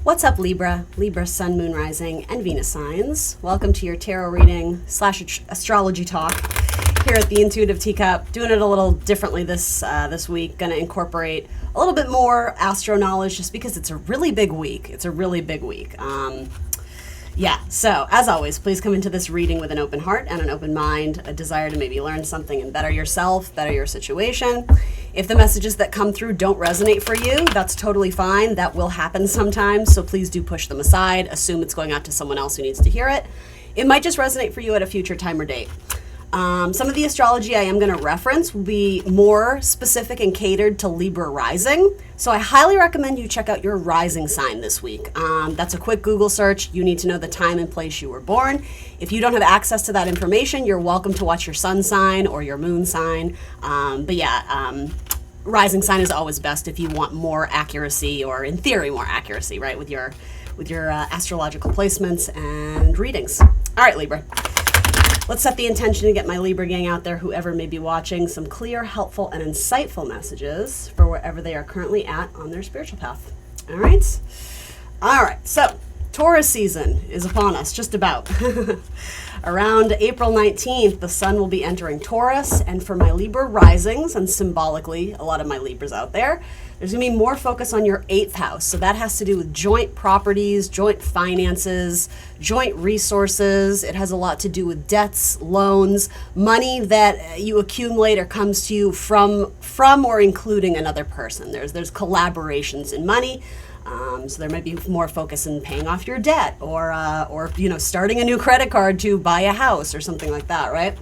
What's up, Libra? Libra Sun, Moon, Rising, and Venus signs. Welcome to your tarot reading / astrology talk here at the Intuitive Teacup. Doing it a little differently this week. Going to incorporate a little bit more astro knowledge just because it's a really big week. So as always, please come into this reading with an open heart and an open mind, a desire to maybe learn something and better yourself, better your situation. If the messages that come through don't resonate for you, that's totally fine. That will happen sometimes, so please do push them aside. Assume it's going out to someone else who needs to hear it. It might just resonate for you at a future time or date. Some of the astrology I am going to reference will be more specific and catered to Libra rising. So I highly recommend you check out your rising sign this week. That's a quick Google search. You need to know the time and place you were born. If you don't have access to that information, you're welcome to watch your sun sign or your moon sign. Rising sign is always best if you want more accuracy, or in theory more accuracy, right, with your astrological placements and readings. All right, Libra. Let's set the intention to get my Libra gang out there, whoever may be watching, some clear, helpful, and insightful messages for wherever they are currently at on their spiritual path. All right, so Taurus season is upon us, just about. Around April 19th, the sun will be entering Taurus, and for my Libra risings, and symbolically, a lot of my Libras out there, there's going to be more focus on your 8th house. So that has to do with joint properties, joint finances, joint resources. It has a lot to do with debts, loans, money that you accumulate or comes to you from or including another person. There's collaborations in money. So there might be more focus in paying off your debt or starting a new credit card to buy a house or something like that, right?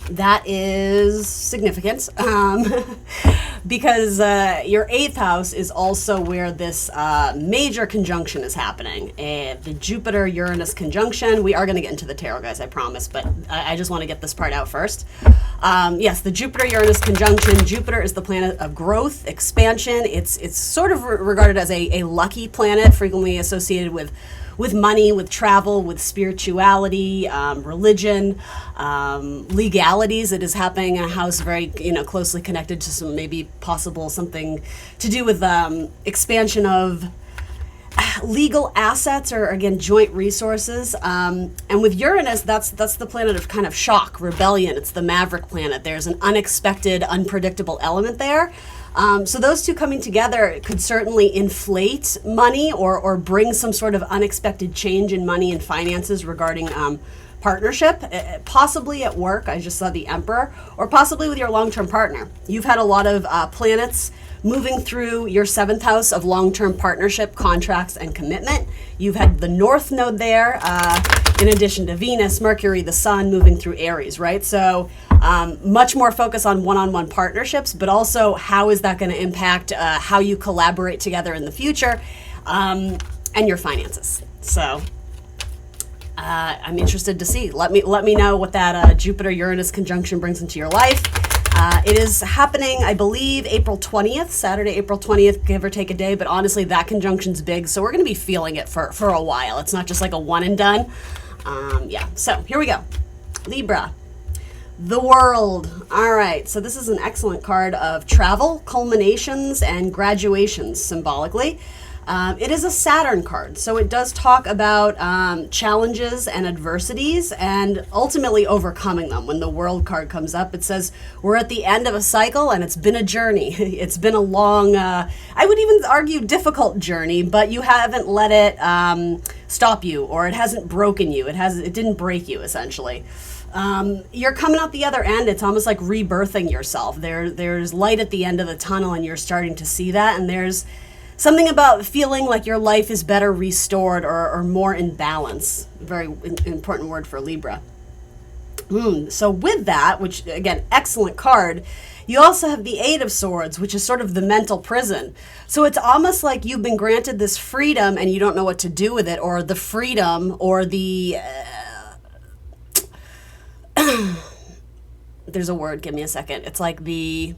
That is significant because your 8th house is also where this major conjunction is happening. The Jupiter-Uranus conjunction. We are going to get into the tarot, guys, I promise, but I just want to get this part out first. Yes, the Jupiter-Uranus conjunction. Jupiter is the planet of growth, expansion. It's sort of regarded as a lucky planet, frequently associated with money, with travel, with spirituality, religion, legalities. It is happening in a house very, closely connected to some maybe possible something to do with expansion of legal assets or, again, joint resources. And with Uranus, that's the planet of kind of shock, rebellion. It's the maverick planet. There's an unexpected, unpredictable element there. So those two coming together could certainly inflate money or bring some sort of unexpected change in money and finances regarding partnership, possibly at work. I just saw the Emperor, or possibly with your long-term partner. You've had a lot of planets moving through your 7th house of long-term partnership, contracts, and commitment. You've had the North Node there, in addition to Venus, Mercury, the Sun moving through Aries, right? So much more focus on one-on-one partnerships, but also how is that going to impact how you collaborate together in the future, and your finances. So I'm interested to see. Let me know what that Jupiter-Uranus conjunction brings into your life. It is happening, I believe, April 20th, Saturday, April 20th, give or take a day. But honestly, that conjunction's big, so we're going to be feeling it for a while. It's not just like a one and done. So here we go. Libra. The World. All right, so this is an excellent card of travel, culminations, and graduations symbolically. It is a Saturn card, so it does talk about challenges and adversities and ultimately overcoming them. When the World card comes up, it says we're at the end of a cycle and it's been a journey. It's been a long, I would even argue difficult journey, but you haven't let it stop you, or it hasn't broken you. It didn't break you, essentially. You're coming out the other end. It's almost like rebirthing yourself. There's light at the end of the tunnel, and you're starting to see that, and there's something about feeling like your life is better restored or more in balance. Very important word for Libra. So with that, which, again, excellent card, you also have the 8 of Swords, which is sort of the mental prison. So it's almost like you've been granted this freedom and you don't know what to do with it, or the freedom or the... there's a word, give me a second. It's like the...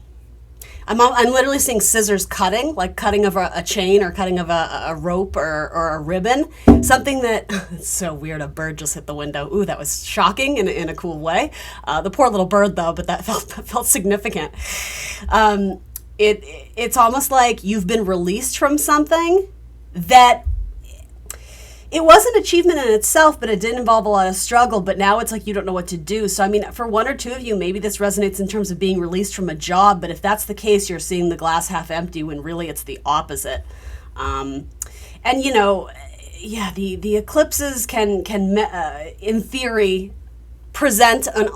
I'm literally seeing scissors cutting, like cutting of a chain or cutting of a rope or a ribbon. Something that, it's so weird, a bird just hit the window. Ooh, that was shocking in a cool way. The poor little bird though, but that felt significant. it's almost like you've been released from something that it was an achievement in itself, but it did involve a lot of struggle. But now it's like you don't know what to do. So, I mean, for one or two of you, maybe this resonates in terms of being released from a job. But if that's the case, you're seeing the glass half empty when really it's the opposite. And, you know, yeah, the eclipses can in theory, present an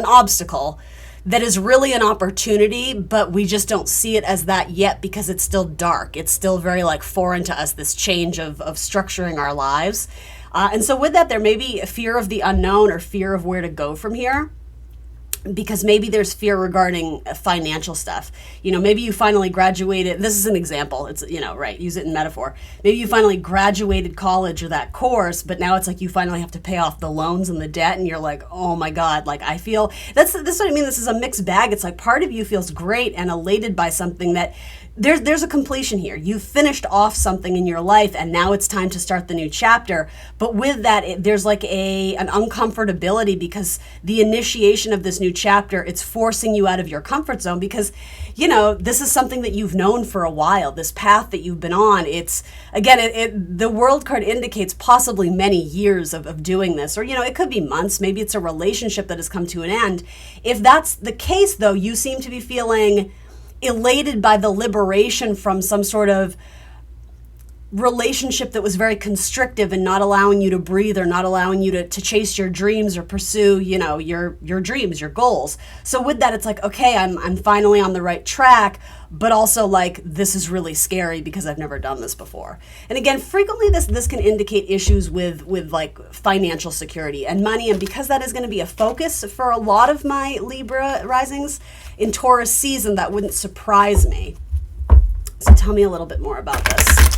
obstacle that is really an opportunity, but we just don't see it as that yet because it's still dark. It's still very like foreign to us, this change of structuring our lives. And so with that, there may be a fear of the unknown or fear of where to go from here, because maybe there's fear regarding financial stuff. You know, maybe you finally graduated. This is an example. It's, you know, right, use it in metaphor. Maybe you finally graduated college or that course, but now it's like you finally have to pay off the loans and the debt, and you're like, oh my God, like I feel, this is what I mean. This is a mixed bag. It's like part of you feels great and elated by something that there's a completion here. You've finished off something in your life, and now it's time to start the new chapter. But with that, there's like an uncomfortability, because the initiation of this new chapter, it's forcing you out of your comfort zone, because, you know, this is something that you've known for a while, this path that you've been on. It's, again, the world card indicates possibly many years of doing this, or, you know, it could be months. Maybe it's a relationship that has come to an end. If that's the case, though, you seem to be feeling elated by the liberation from some sort of relationship that was very constrictive and not allowing you to breathe, or not allowing you to chase your dreams or pursue, you know, your dreams, your goals. So with that, it's like, okay, I'm finally on the right track, but also like, this is really scary because I've never done this before. And again, frequently this can indicate issues with like financial security and money. And because that is going to be a focus for a lot of my Libra risings in Taurus season, that wouldn't surprise me. So tell me a little bit more about this.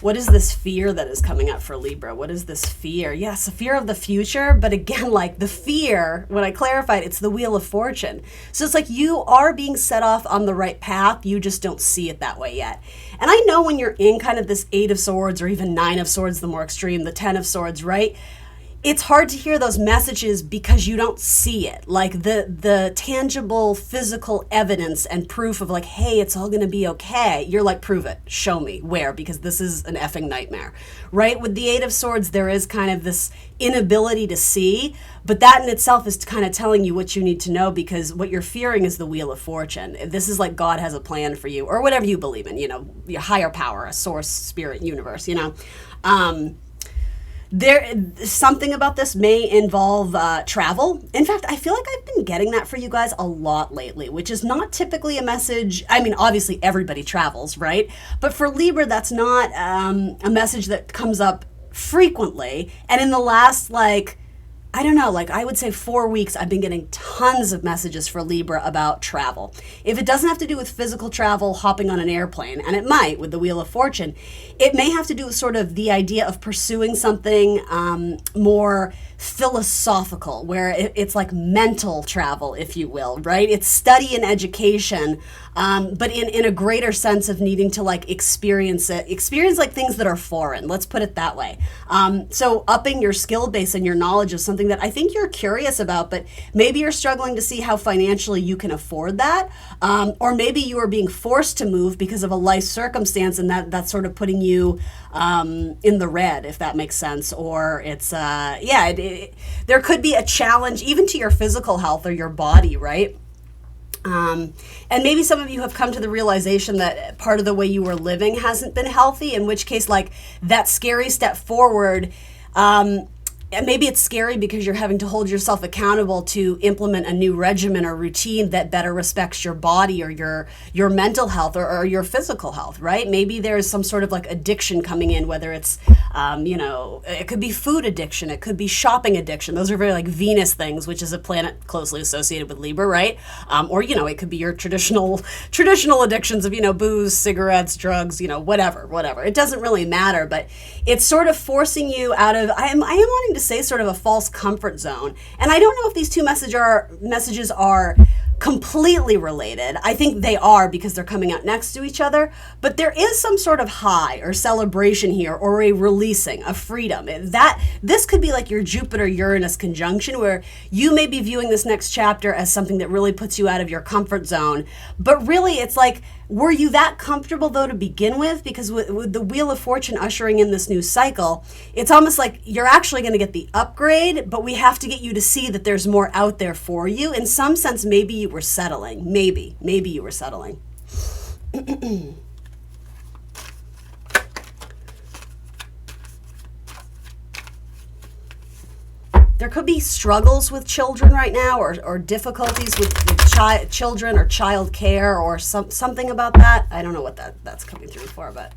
What is this fear that is coming up for Libra? What is this fear? Yes, a fear of the future, but again, like the fear, when I clarified, it's the Wheel of Fortune. So it's like you are being set off on the right path, you just don't see it that way yet. And I know when you're in kind of this 8 of Swords, or even 9 of Swords, the more extreme, the 10 of Swords, right? It's hard to hear those messages because you don't see it. Like the tangible physical evidence and proof of like, hey, it's all going to be okay. You're like, prove it. Show me where, because this is an effing nightmare, right? With the 8 of Swords, there is kind of this inability to see, but that in itself is kind of telling you what you need to know, because what you're fearing is the Wheel of Fortune. This is like God has a plan for you, or whatever you believe in, you know, your higher power, a source, spirit, universe, you know. Something about this may involve travel. In fact, I feel like I've been getting that for you guys a lot lately, which is not typically a message. I mean, obviously everybody travels, right? But for Libra, that's not a message that comes up frequently. And in the last, like, I don't know, like I would say 4 weeks, I've been getting tons of messages for Libra about travel. If it doesn't have to do with physical travel, hopping on an airplane, and it might with the Wheel of Fortune, it may have to do with sort of the idea of pursuing something more philosophical, where it's like mental travel, if you will, right? It's study and education, but in a greater sense of needing to like experience like things that are foreign. Let's put it that way. So upping your skill base and your knowledge of something that I think you're curious about, but maybe you're struggling to see how financially you can afford that. Or maybe you are being forced to move because of a life circumstance, and that's sort of putting you in the red, if that makes sense. Or it's, there could be a challenge even to your physical health or your body, right? And maybe some of you have come to the realization that part of the way you were living hasn't been healthy, in which case, like, that scary step forward, and maybe it's scary because you're having to hold yourself accountable to implement a new regimen or routine that better respects your body or your mental health or your physical health, right? Maybe there's some sort of like addiction coming in, whether it's, it could be food addiction, it could be shopping addiction. Those are very like Venus things, which is a planet closely associated with Libra, right? Or, it could be your traditional addictions of, booze, cigarettes, drugs, whatever. It doesn't really matter, but it's sort of forcing you out of, I am wanting to say sort of a false comfort zone. And I don't know if these two messages are completely related. I think they are because they're coming out next to each other, but there is some sort of high or celebration here, or a releasing, a freedom. This could be like your Jupiter-Uranus conjunction, where you may be viewing this next chapter as something that really puts you out of your comfort zone, but really it's like, were you that comfortable though to begin with? Because with the Wheel of Fortune ushering in this new cycle, it's almost like you're actually going to get the upgrade, but we have to get you to see that there's more out there for you. In some sense, maybe you were settling. Maybe you were settling. There could be struggles with children right now, or difficulties with children or child care, or something about that. I don't know what that's coming through for, but.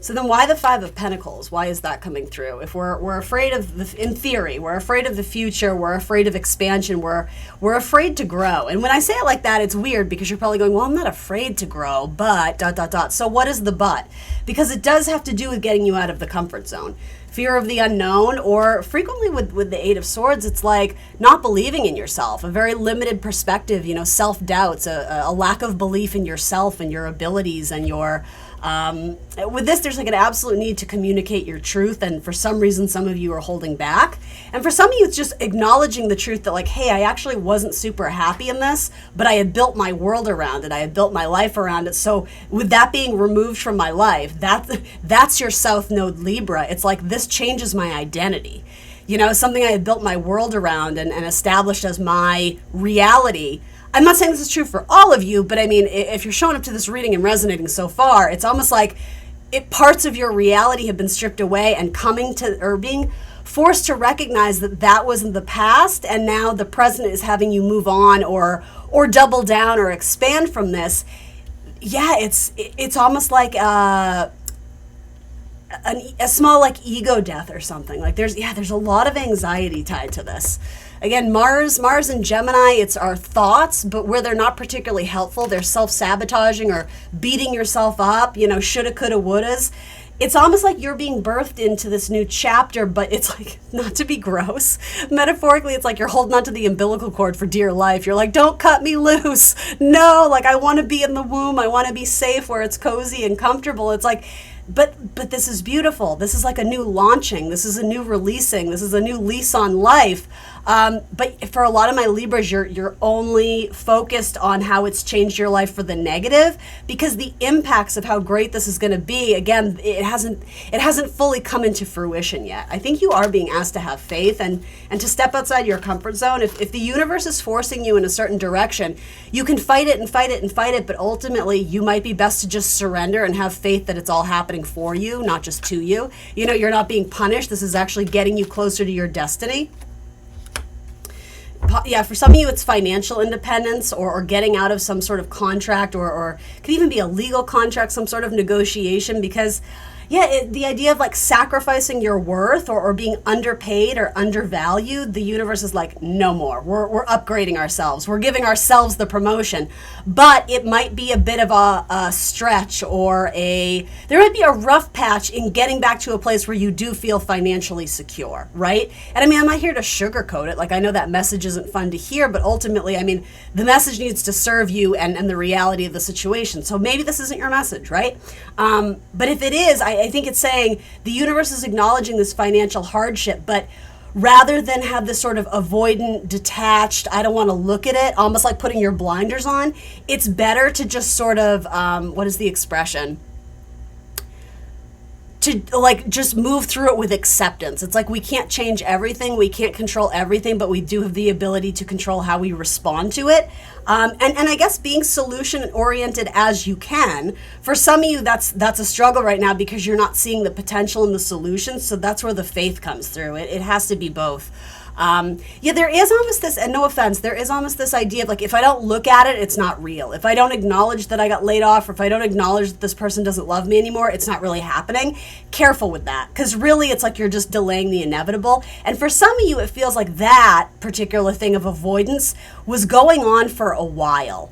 So then why the Five of Pentacles? Why is that coming through? If we're afraid of in theory, we're afraid of the future, we're afraid of expansion, we're afraid to grow. And when I say it like that, it's weird because you're probably going, well, I'm not afraid to grow, but ... So what is the but? Because it does have to do with getting you out of the comfort zone. Fear of the unknown, or frequently with the Eight of Swords, it's like not believing in yourself, a very limited perspective, self-doubts, a lack of belief in yourself and your abilities and your... with this, there's like an absolute need to communicate your truth, and for some reason, some of you are holding back. And for some of you, it's just acknowledging the truth that like, hey, I actually wasn't super happy in this, but I had built my world around it. I had built my life around it. So with that being removed from my life, that's your South Node Libra. It's like, this changes my identity. Something I had built my world around and established as my reality. I'm not saying this is true for all of you, but I mean, if you're showing up to this reading and resonating so far, it's almost like parts of your reality have been stripped away and being forced to recognize that was in the past, and now the present is having you move on or double down or expand from this. Yeah, it's almost like a small like ego death or something. Like there's a lot of anxiety tied to this. Again, Mars and Gemini, it's our thoughts, but where they're not particularly helpful, they're self-sabotaging or beating yourself up, shoulda, coulda, wouldas. It's almost like you're being birthed into this new chapter, but it's like, not to be gross, metaphorically, it's like you're holding onto the umbilical cord for dear life. You're like, don't cut me loose. No, like I want to be in the womb. I want to be safe where it's cozy and comfortable. It's like, but this is beautiful. This is like a new launching. This is a new releasing. This is a new lease on life. But for a lot of my Libras, you're only focused on how it's changed your life for the negative, because the impacts of how great this is going to be, again, it hasn't fully come into fruition yet. I think you are being asked to have faith and to step outside your comfort zone. If the universe is forcing you in a certain direction, you can fight it and fight it and fight it, but ultimately you might be best to just surrender and have faith that it's all happening for you, not just to you. You're not being punished. This is actually getting you closer to your destiny. Yeah, for some of you, it's financial independence or getting out of some sort of contract, or could even be a legal contract, some sort of negotiation, because the idea of like sacrificing your worth or being underpaid or undervalued, the universe is like, no more. We're upgrading ourselves. We're giving ourselves the promotion. But it might be a bit of a stretch, or there might be a rough patch in getting back to a place where you do feel financially secure, right? And I mean, I'm not here to sugarcoat it. Like, I know that message isn't fun to hear, but ultimately, I mean, the message needs to serve you and the reality of the situation. So maybe this isn't your message, right? But if it is, I think it's saying the universe is acknowledging this financial hardship, but rather than have this sort of avoidant, detached, I don't want to look at it, almost like putting your blinders on, it's better to just sort of, what is the expression? To like just move through it with acceptance. It's like we can't change everything, we can't control everything, but we do have the ability to control how we respond to it. And I guess being solution oriented as you can. For some of you, that's a struggle right now because you're not seeing the potential in the solution. So that's where the faith comes through. It has to be both. There is almost this, and no offense, there is almost this idea of like, if I don't look at it, it's not real. If I don't acknowledge that I got laid off, or if I don't acknowledge that this person doesn't love me anymore, it's not really happening. Careful with that, because really it's like you're just delaying the inevitable. And for some of you, it feels like that particular thing of avoidance was going on for a while,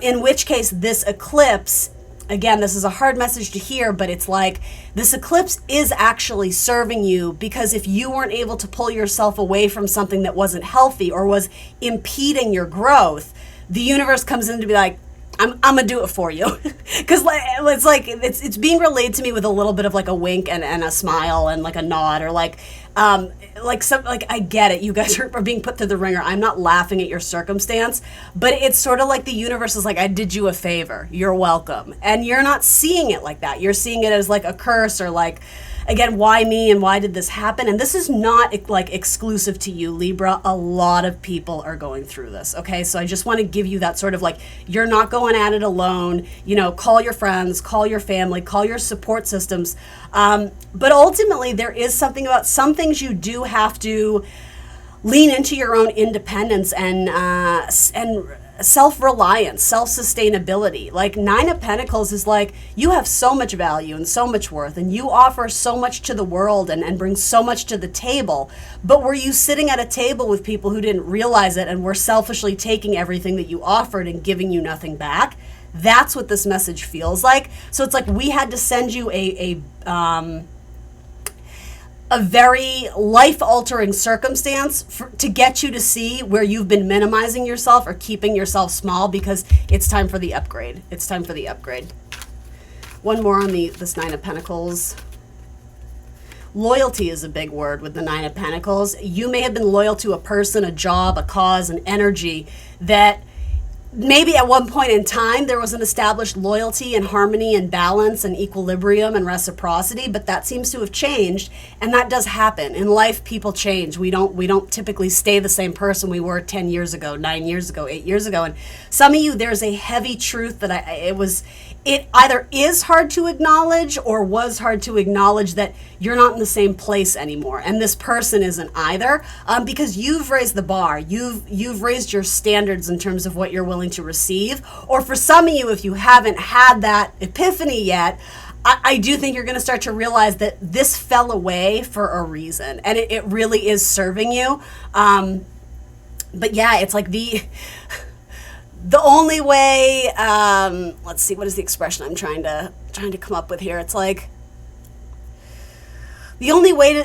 in which case this eclipse, again, this is a hard message to hear, but it's like this eclipse is actually serving you, because if you weren't able to pull yourself away from something that wasn't healthy or was impeding your growth, the universe comes in to be like, I'm gonna do it for you. Because it's being relayed to me with a little bit of like a wink and a smile and like a nod, or like I get it, you guys are being put through the ringer. I'm not laughing at your circumstance, but it's sort of like the universe is like, I did you a favor, you're welcome. And you're not seeing it like that. You're seeing it as like a curse, or like, again, why me and why did this happen? And this is not like exclusive to you, Libra. A lot of people are going through this, okay? So I just want to give you that sort of like, you're not going at it alone. You know, call your friends, call your family, call your support systems. But ultimately, there is something about some things you do have to lean into your own independence and self-reliance, self-sustainability. Like Nine of Pentacles is like, you have so much value and so much worth, and you offer so much to the world and bring so much to the table. But were you sitting at a table with people who didn't realize it and were selfishly taking everything that you offered and giving you nothing back? That's what this message feels like. So it's like we had to send you a very life-altering circumstance to get you to see where you've been minimizing yourself or keeping yourself small, because it's time for the upgrade. It's time for the upgrade. One more on this Nine of Pentacles. Loyalty is a big word with the Nine of Pentacles. You may have been loyal to a person, a job, a cause, an energy that maybe at one point in time there was an established loyalty and harmony and balance and equilibrium and reciprocity, but that seems to have changed. And that does happen in life. People change. We don't typically stay the same person we were 10 years ago, 9 years ago, 8 years ago. And some of you, there's a heavy truth that it either is hard to acknowledge or was hard to acknowledge, that you're not in the same place anymore. And this person isn't either, because you've raised the bar. You've raised your standards in terms of what you're willing to receive. Or for some of you, if you haven't had that epiphany yet, I do think you're going to start to realize that this fell away for a reason, and it really is serving you. But yeah, it's like the only way, let's see, what is the expression I'm trying to come up with here? It's like the only way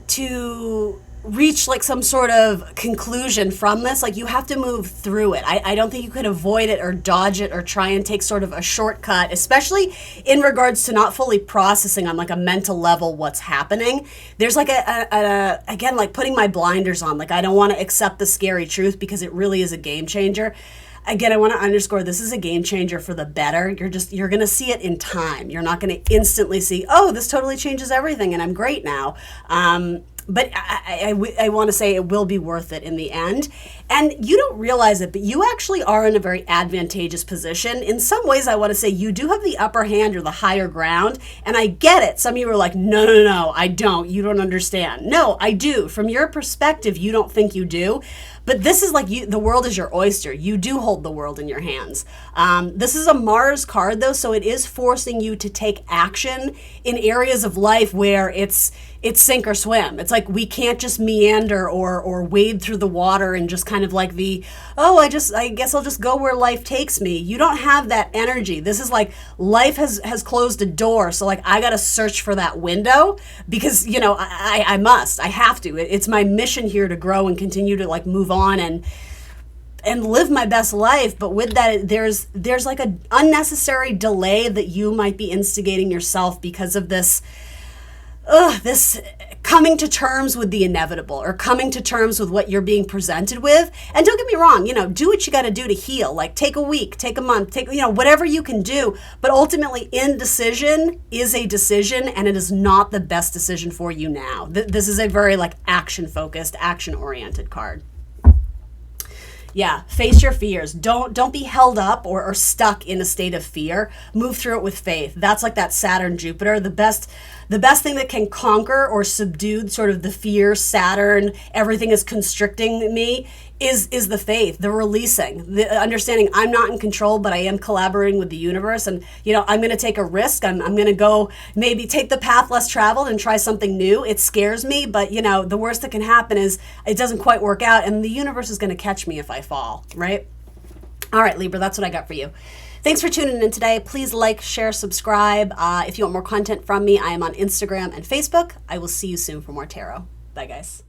to reach like some sort of conclusion from this, like you have to move through it. I don't think you could avoid it or dodge it or try and take sort of a shortcut, especially in regards to not fully processing on like a mental level what's happening. There's like again, like putting my blinders on, like I don't want to accept the scary truth because it really is a game changer. Again, I want to underscore, this is a game changer for the better. You're going to see it in time. You're not going to instantly see, oh, this totally changes everything and I'm great now. But I want to say it will be worth it in the end. And you don't realize it, but you actually are in a very advantageous position. In some ways, I want to say you do have the upper hand or the higher ground. And I get it. Some of you are like, no, I don't. You don't understand. No, I do. From your perspective, you don't think you do. But this is like the world is your oyster. You do hold the world in your hands. This is a Mars card, though, so it is forcing you to take action in areas of life where it's sink or swim. It's like we can't just meander or wade through the water and just kind of like I guess I'll just go where life takes me. You don't have that energy. This is like life has closed a door, so like I got to search for that window because, I have to. It's my mission here to grow and continue to like move on and live my best life. But with that, there's like an unnecessary delay that you might be instigating yourself because of this coming to terms with the inevitable or coming to terms with what you're being presented with. And don't get me wrong, do what you got to do to heal. Like take a week, take a month, take, whatever you can do. But ultimately, indecision is a decision, and it is not the best decision for you now. This is a very like action-focused, action-oriented card. Yeah, face your fears. Don't be held up or stuck in a state of fear. Move through it with faith. That's like that Saturn Jupiter. The best thing that can conquer or subdue sort of the fear, Saturn, everything is constricting me, is the faith, the releasing, the understanding I'm not in control, but I am collaborating with the universe. And, I'm going to take a risk. I'm going to go maybe take the path less traveled and try something new. It scares me, but, the worst that can happen is it doesn't quite work out, and the universe is going to catch me if I fall, right? All right, Libra, that's what I got for you. Thanks for tuning in today. Please like, share, subscribe. If you want more content from me, I am on Instagram and Facebook. I will see you soon for more tarot. Bye, guys.